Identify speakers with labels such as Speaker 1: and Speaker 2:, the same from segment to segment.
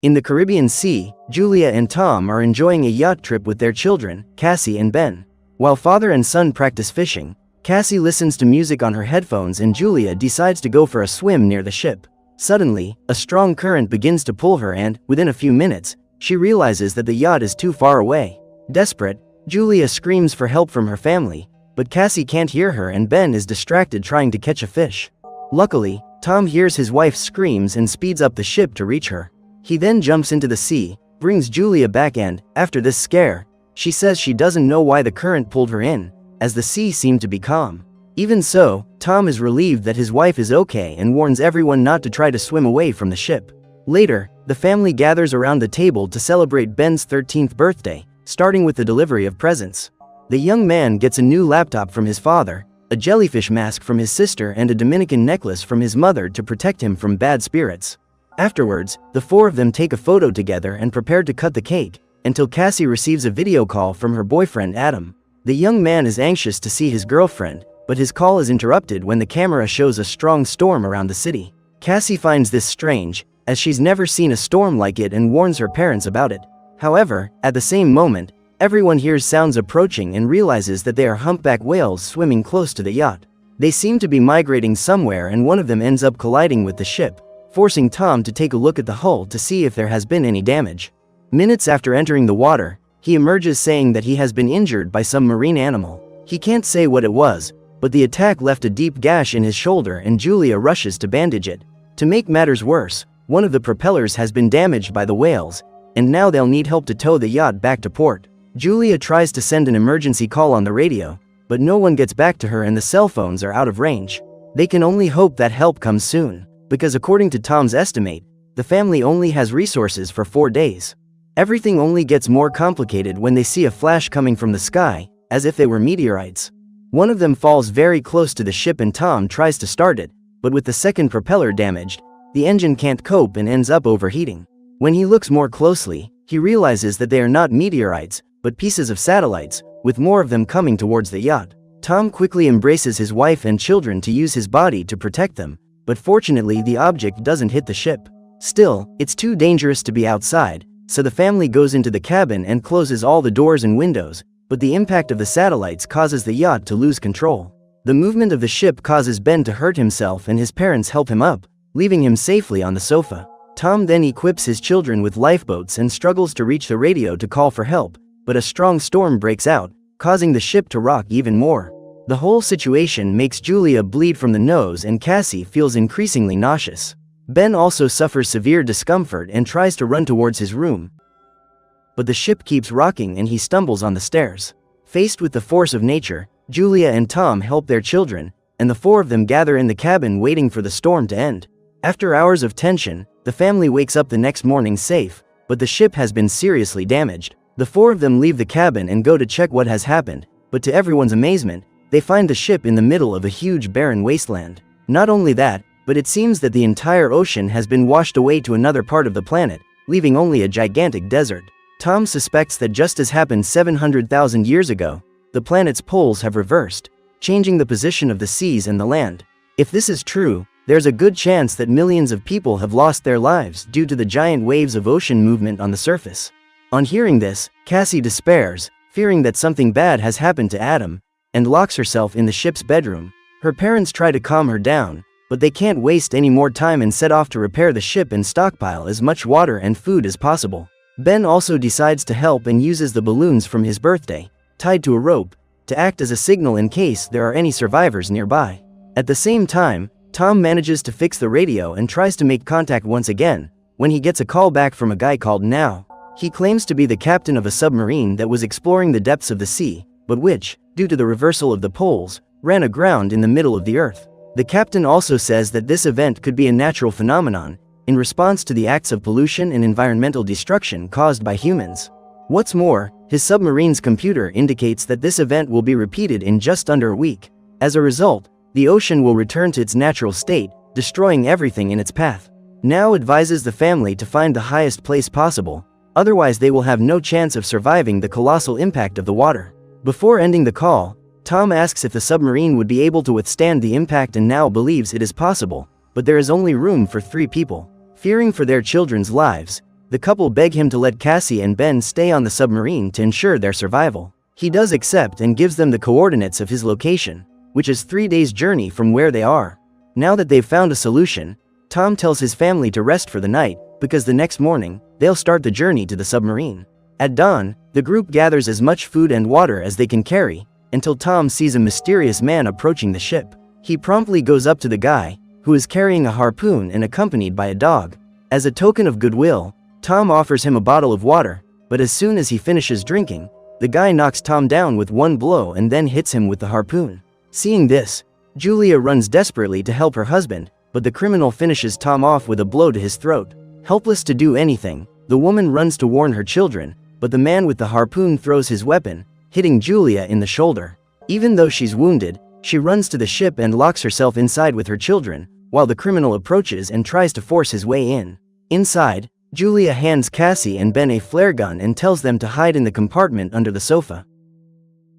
Speaker 1: In the Caribbean Sea, Julia and Tom are enjoying a yacht trip with their children, Cassie and Ben. While father and son practice fishing, Cassie listens to music on her headphones and Julia decides to go for a swim near the ship. Suddenly, a strong current begins to pull her and, within a few minutes, she realizes that the yacht is too far away. Desperate, Julia screams for help from her family, but Cassie can't hear her and Ben is distracted trying to catch a fish. Luckily, Tom hears his wife's screams and speeds up the ship to reach her. He then jumps into the sea, brings Julia back and, after this scare, she says she doesn't know why the current pulled her in, as the sea seemed to be calm. Even so, Tom is relieved that his wife is okay and warns everyone not to try to swim away from the ship. Later, the family gathers around the table to celebrate Ben's 13th birthday, starting with the delivery of presents. The young man gets a new laptop from his father, a jellyfish mask from his sister and a Dominican necklace from his mother to protect him from bad spirits. Afterwards, the four of them take a photo together and prepare to cut the cake, until Cassie receives a video call from her boyfriend Adam. The young man is anxious to see his girlfriend, but his call is interrupted when the camera shows a strong storm around the city. Cassie finds this strange, as she's never seen a storm like it and warns her parents about it. However, at the same moment, everyone hears sounds approaching and realizes that they are humpback whales swimming close to the yacht. They seem to be migrating somewhere and one of them ends up colliding with the ship, forcing Tom to take a look at the hull to see if there has been any damage. Minutes after entering the water, he emerges saying that he has been injured by some marine animal. He can't say what it was, but the attack left a deep gash in his shoulder and Julia rushes to bandage it. To make matters worse, one of the propellers has been damaged by the whales, and now they'll need help to tow the yacht back to port. Julia tries to send an emergency call on the radio, but no one gets back to her and the cell phones are out of range. They can only hope that help comes soon, because according to Tom's estimate, the family only has resources for 4 days. Everything only gets more complicated when they see a flash coming from the sky, as if they were meteorites. One of them falls very close to the ship and Tom tries to start it, but with the second propeller damaged, the engine can't cope and ends up overheating. When he looks more closely, he realizes that they are not meteorites, but pieces of satellites, with more of them coming towards the yacht. Tom quickly embraces his wife and children to use his body to protect them, but fortunately the object doesn't hit the ship. Still, it's too dangerous to be outside, so the family goes into the cabin and closes all the doors and windows, but the impact of the satellites causes the yacht to lose control. The movement of the ship causes Ben to hurt himself and his parents help him up, leaving him safely on the sofa. Tom then equips his children with lifeboats and struggles to reach the radio to call for help, but a strong storm breaks out, causing the ship to rock even more. The whole situation makes Julia bleed from the nose and Cassie feels increasingly nauseous. Ben also suffers severe discomfort and tries to run towards his room, but the ship keeps rocking and he stumbles on the stairs. Faced with the force of nature, Julia and Tom help their children, and the four of them gather in the cabin waiting for the storm to end. After hours of tension, the family wakes up the next morning safe, but the ship has been seriously damaged. The four of them leave the cabin and go to check what has happened, but to everyone's amazement, they find the ship in the middle of a huge barren wasteland. Not only that, but it seems that the entire ocean has been washed away to another part of the planet, leaving only a gigantic desert. Tom suspects that just as happened 700,000 years ago, the planet's poles have reversed, changing the position of the seas and the land. If this is true, there's a good chance that millions of people have lost their lives due to the giant waves of ocean movement on the surface. On hearing this, Cassie despairs, fearing that something bad has happened to Adam, and locks herself in the ship's bedroom. Her parents try to calm her down, but they can't waste any more time and set off to repair the ship and stockpile as much water and food as possible. Ben also decides to help and uses the balloons from his birthday, tied to a rope, to act as a signal in case there are any survivors nearby. At the same time, Tom manages to fix the radio and tries to make contact once again, when he gets a call back from a guy called Now. He claims to be the captain of a submarine that was exploring the depths of the sea, but which, due to the reversal of the poles, ran aground in the middle of the earth. The captain also says that this event could be a natural phenomenon, in response to the acts of pollution and environmental destruction caused by humans. What's more, his submarine's computer indicates that this event will be repeated in just under a week. As a result, the ocean will return to its natural state, destroying everything in its path. Now advises the family to find the highest place possible, otherwise they will have no chance of surviving the colossal impact of the water. Before ending the call, Tom asks if the submarine would be able to withstand the impact and Now believes it is possible, but there is only room for 3 people. Fearing for their children's lives, The couple beg him to let Cassie and Ben stay on the submarine to ensure their survival. He does accept and gives them the coordinates of his location, which is 3 days' journey from where they are. Now that they've found a solution, Tom tells his family to rest for the night, because the next morning, they'll start the journey to the submarine. At dawn, the group gathers as much food and water as they can carry, until Tom sees a mysterious man approaching the ship. He promptly goes up to the guy, who is carrying a harpoon and accompanied by a dog. As a token of goodwill, Tom offers him a bottle of water, but as soon as he finishes drinking, the guy knocks Tom down with one blow and then hits him with the harpoon. Seeing this, Julia runs desperately to help her husband, but the criminal finishes Tom off with a blow to his throat. Helpless to do anything, the woman runs to warn her children, but the man with the harpoon throws his weapon, hitting Julia in the shoulder. Even though she's wounded, she runs to the ship and locks herself inside with her children, while the criminal approaches and tries to force his way in. Inside, Julia hands Cassie and Ben a flare gun and tells them to hide in the compartment under the sofa.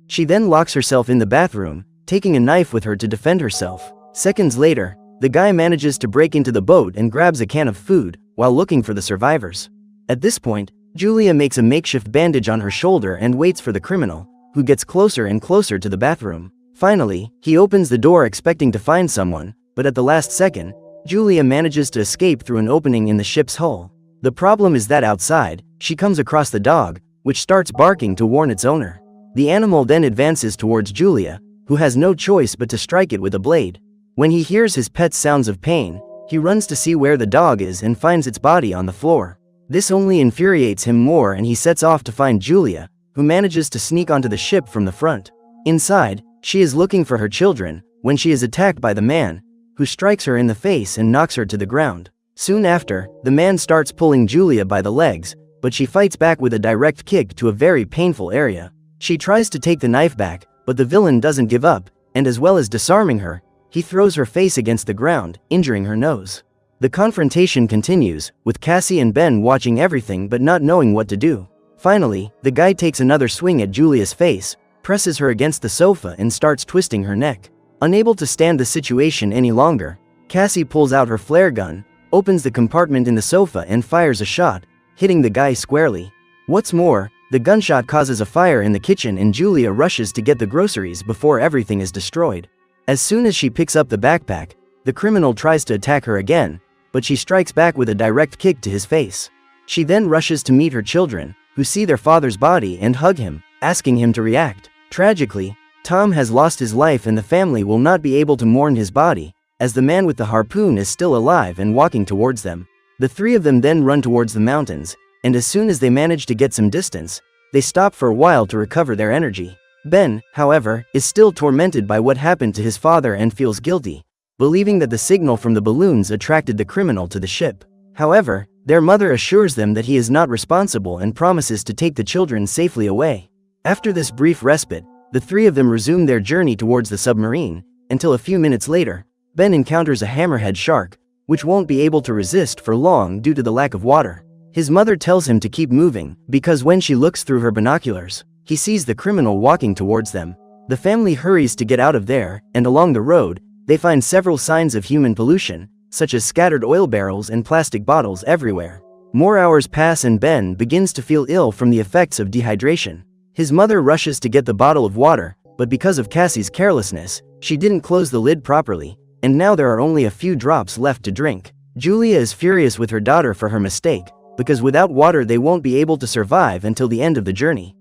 Speaker 1: She then locks herself in the bathroom, taking a knife with her to defend herself. Seconds later, the guy manages to break into the boat and grabs a can of food, while looking for the survivors. At this point, Julia makes a makeshift bandage on her shoulder and waits for the criminal, who gets closer and closer to the bathroom. Finally, he opens the door expecting to find someone, but at the last second, Julia manages to escape through an opening in the ship's hull. The problem is that outside, she comes across the dog, which starts barking to warn its owner. The animal then advances towards Julia, who has no choice but to strike it with a blade. When he hears his pet's sounds of pain, he runs to see where the dog is and finds its body on the floor. This only infuriates him more, and he sets off to find Julia, who manages to sneak onto the ship from the front. Inside, she is looking for her children, when she is attacked by the man, who strikes her in the face and knocks her to the ground. Soon after, the man starts pulling Julia by the legs, but she fights back with a direct kick to a very painful area. She tries to take the knife back, but the villain doesn't give up, and as well as disarming her, he throws her face against the ground, injuring her nose. The confrontation continues, with Cassie and Ben watching everything but not knowing what to do. Finally, the guy takes another swing at Julia's face, presses her against the sofa and starts twisting her neck. Unable to stand the situation any longer, Cassie pulls out her flare gun, opens the compartment in the sofa and fires a shot, hitting the guy squarely. What's more, the gunshot causes a fire in the kitchen and Julia rushes to get the groceries before everything is destroyed. As soon as she picks up the backpack, the criminal tries to attack her again, but she strikes back with a direct kick to his face. She then rushes to meet her children, who see their father's body and hug him, asking him to react. Tragically, Tom has lost his life and the family will not be able to mourn his body, as the man with the harpoon is still alive and walking towards them. The three of them then run towards the mountains, and as soon as they manage to get some distance, they stop for a while to recover their energy. Ben, however, is still tormented by what happened to his father and feels guilty, believing that the signal from the balloons attracted the criminal to the ship. However, their mother assures them that he is not responsible and promises to take the children safely away. After this brief respite, the three of them resume their journey towards the submarine, until a few minutes later, Ben encounters a hammerhead shark, which won't be able to resist for long due to the lack of water. His mother tells him to keep moving, because when she looks through her binoculars, he sees the criminal walking towards them. The family hurries to get out of there, and along the road, they find several signs of human pollution, such as scattered oil barrels and plastic bottles everywhere. More hours pass and Ben begins to feel ill from the effects of dehydration. His mother rushes to get the bottle of water, but because of Cassie's carelessness, she didn't close the lid properly, and now there are only a few drops left to drink. Julia is furious with her daughter for her mistake, because without water they won't be able to survive until the end of the journey.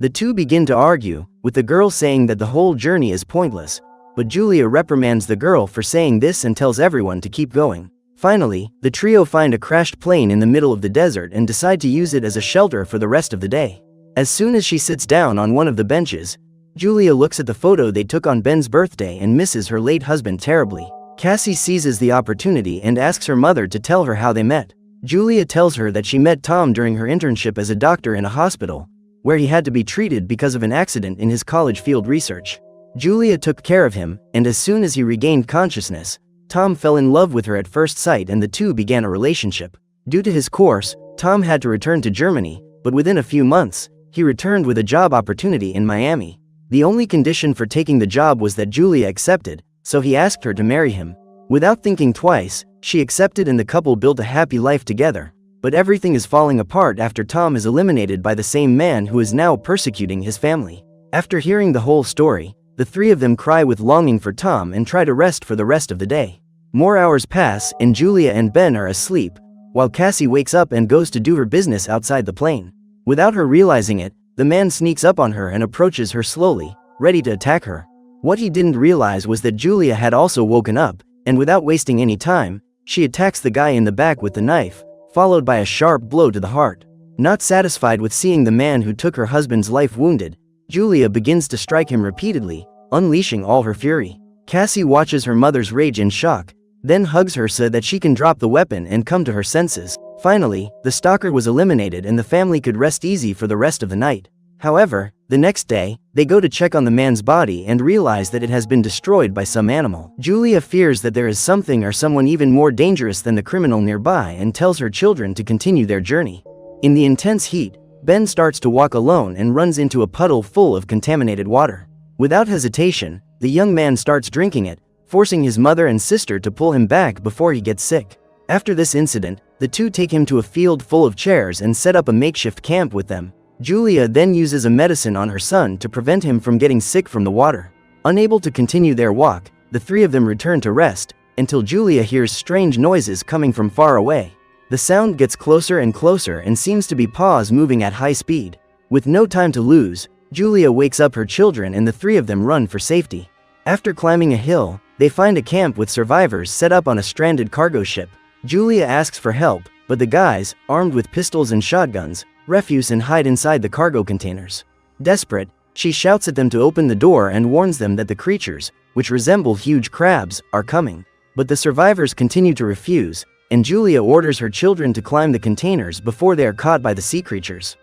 Speaker 1: The two begin to argue, with the girl saying that the whole journey is pointless, but Julia reprimands the girl for saying this and tells everyone to keep going. Finally, the trio find a crashed plane in the middle of the desert and decide to use it as a shelter for the rest of the day. As soon as she sits down on one of the benches, Julia looks at the photo they took on Ben's birthday and misses her late husband terribly. Cassie seizes the opportunity and asks her mother to tell her how they met. Julia tells her that she met Tom during her internship as a doctor in a hospital, where he had to be treated because of an accident in his college field research. Julia took care of him, and as soon as he regained consciousness, Tom fell in love with her at first sight and the two began a relationship. Due to his course, Tom had to return to Germany, but within a few months, he returned with a job opportunity in Miami. The only condition for taking the job was that Julia accepted, so he asked her to marry him. Without thinking twice, she accepted and the couple built a happy life together. but everything is falling apart after Tom is eliminated by the same man who is now persecuting his family. After hearing the whole story, the three of them cry with longing for Tom and try to rest for the rest of the day. More hours pass and Julia and Ben are asleep, while Cassie wakes up and goes to do her business outside the plane. Without her realizing it, the man sneaks up on her and approaches her slowly, ready to attack her. What he didn't realize was that Julia had also woken up, and without wasting any time, she attacks the guy in the back with the knife, followed by a sharp blow to the heart. Not satisfied with seeing the man who took her husband's life wounded, Julia begins to strike him repeatedly, unleashing all her fury. Cassie watches her mother's rage in shock, then hugs her so that she can drop the weapon and come to her senses. Finally, the stalker was eliminated and the family could rest easy for the rest of the night. However, the next day, they go to check on the man's body and realize that it has been destroyed by some animal. Julia fears that there is something or someone even more dangerous than the criminal nearby and tells her children to continue their journey. In the intense heat, Ben starts to walk alone and runs into a puddle full of contaminated water. Without hesitation, the young man starts drinking it, forcing his mother and sister to pull him back before he gets sick. After this incident, the two take him to a field full of chairs and set up a makeshift camp with them. Julia then uses a medicine on her son to prevent him from getting sick from the water. Unable to continue their walk, the three of them return to rest, until Julia hears strange noises coming from far away. The sound gets closer and closer and seems to be paws moving at high speed. With no time to lose, Julia wakes up her children and the three of them run for safety. After climbing a hill, they find a camp with survivors set up on a stranded cargo ship. Julia asks for help, but the guys, armed with pistols and shotguns, refuse and hide inside the cargo containers. Desperate, she shouts at them to open the door and warns them that the creatures, which resemble huge crabs, are coming. But the survivors continue to refuse, and Julia orders her children to climb the containers before they are caught by the sea creatures.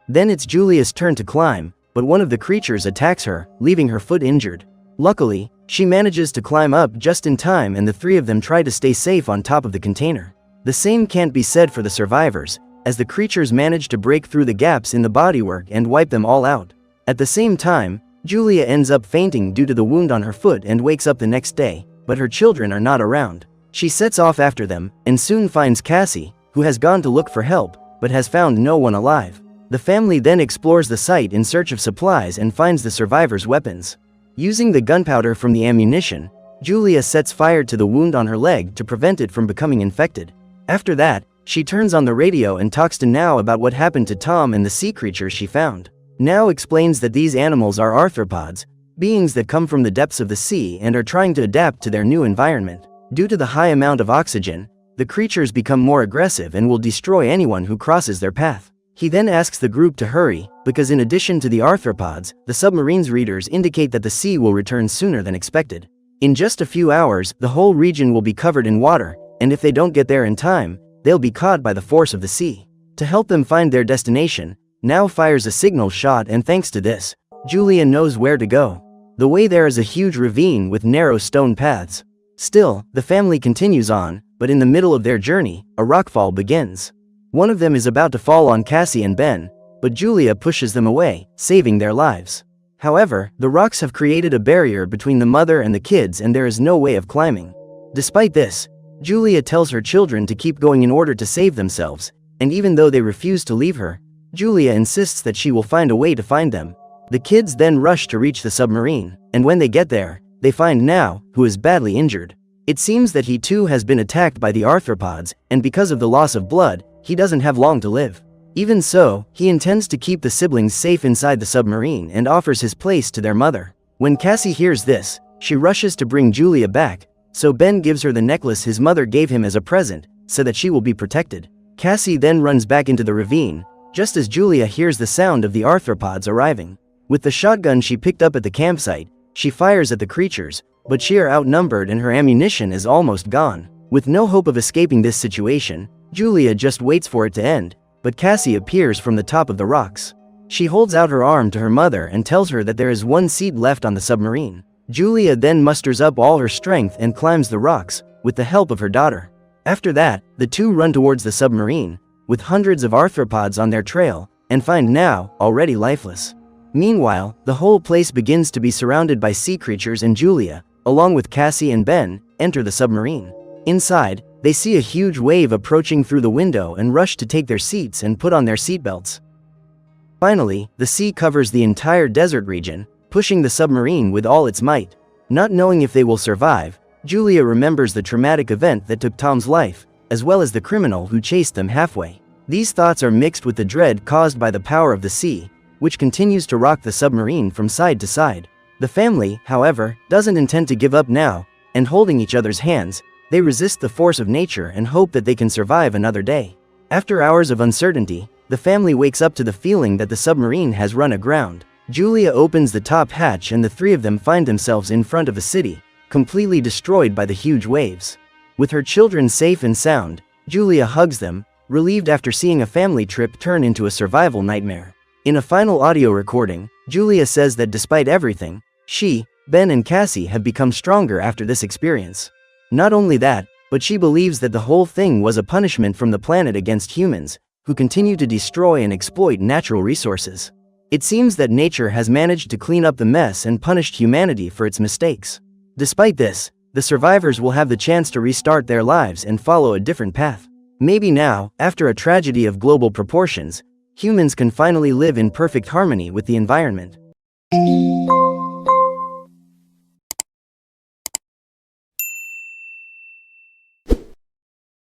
Speaker 1: Then it's Julia's turn to climb, but one of the creatures attacks her, leaving her foot injured. Luckily, she manages to climb up just in time and the three of them try to stay safe on top of the container. The same can't be said for the survivors, as the creatures manage to break through the gaps in the bodywork and wipe them all out. At the same time, Julia ends up fainting due to the wound on her foot and wakes up the next day, but her children are not around. She sets off after them, and soon finds Cassie, who has gone to look for help, but has found no one alive. The family then explores the site in search of supplies and finds the survivors' weapons. Using the gunpowder from the ammunition, Julia sets fire to the wound on her leg to prevent it from becoming infected. After that, she turns on the radio and talks to Now about what happened to Tom and the sea creatures she found. Now explains that these animals are arthropods, beings that come from the depths of the sea and are trying to adapt to their new environment. Due to the high amount of oxygen, the creatures become more aggressive and will destroy anyone who crosses their path. He then asks the group to hurry, because in addition to the arthropods, the submarine's readers indicate that the sea will return sooner than expected. In just a few hours, the whole region will be covered in water, and if they don't get there in time, they'll be caught by the force of the sea. To help them find their destination, Now fires a signal shot and thanks to this, Julia knows where to go. The way there is a huge ravine with narrow stone paths. Still, the family continues on, but in the middle of their journey, a rockfall begins. One of them is about to fall on Cassie and Ben, but Julia pushes them away, saving their lives. However, the rocks have created a barrier between the mother and the kids and there is no way of climbing. Despite this, Julia tells her children to keep going in order to save themselves, and even though they refuse to leave her, Julia insists that she will find a way to find them. The kids then rush to reach the submarine, and when they get there, they find Now, who is badly injured. It seems that he too has been attacked by the arthropods, and because of the loss of blood, he doesn't have long to live. Even so, he intends to keep the siblings safe inside the submarine and offers his place to their mother. When Cassie hears this, she rushes to bring Julia back, so Ben gives her the necklace his mother gave him as a present, so that she will be protected. Cassie then runs back into the ravine, just as Julia hears the sound of the arthropods arriving. With the shotgun she picked up at the campsite, she fires at the creatures, but she are outnumbered and her ammunition is almost gone. With no hope of escaping this situation, Julia just waits for it to end, but Cassie appears from the top of the rocks. She holds out her arm to her mother and tells her that there is one seat left on the submarine. Julia then musters up all her strength and climbs the rocks, with the help of her daughter. After that, the two run towards the submarine, with hundreds of arthropods on their trail, and find Now, already lifeless. Meanwhile, the whole place begins to be surrounded by sea creatures and Julia, along with Cassie and Ben, enter the submarine. Inside, they see a huge wave approaching through the window and rush to take their seats and put on their seatbelts. Finally, the sea covers the entire desert region, pushing the submarine with all its might. Not knowing if they will survive, Julia remembers the traumatic event that took Tom's life, as well as the criminal who chased them halfway. These thoughts are mixed with the dread caused by the power of the sea, which continues to rock the submarine from side to side. The family, however, doesn't intend to give up now, and holding each other's hands, they resist the force of nature and hope that they can survive another day. After hours of uncertainty, the family wakes up to the feeling that the submarine has run aground. Julia opens the top hatch and the three of them find themselves in front of a city, completely destroyed by the huge waves. With her children safe and sound, Julia hugs them, relieved after seeing a family trip turn into a survival nightmare. In a final audio recording, Julia says that despite everything, she, Ben and Cassie have become stronger after this experience. Not only that, but she believes that the whole thing was a punishment from the planet against humans, who continue to destroy and exploit natural resources. It seems that nature has managed to clean up the mess and punished humanity for its mistakes. Despite this, the survivors will have the chance to restart their lives and follow a different path. Maybe now, after a tragedy of global proportions, humans can finally live in perfect harmony with the environment.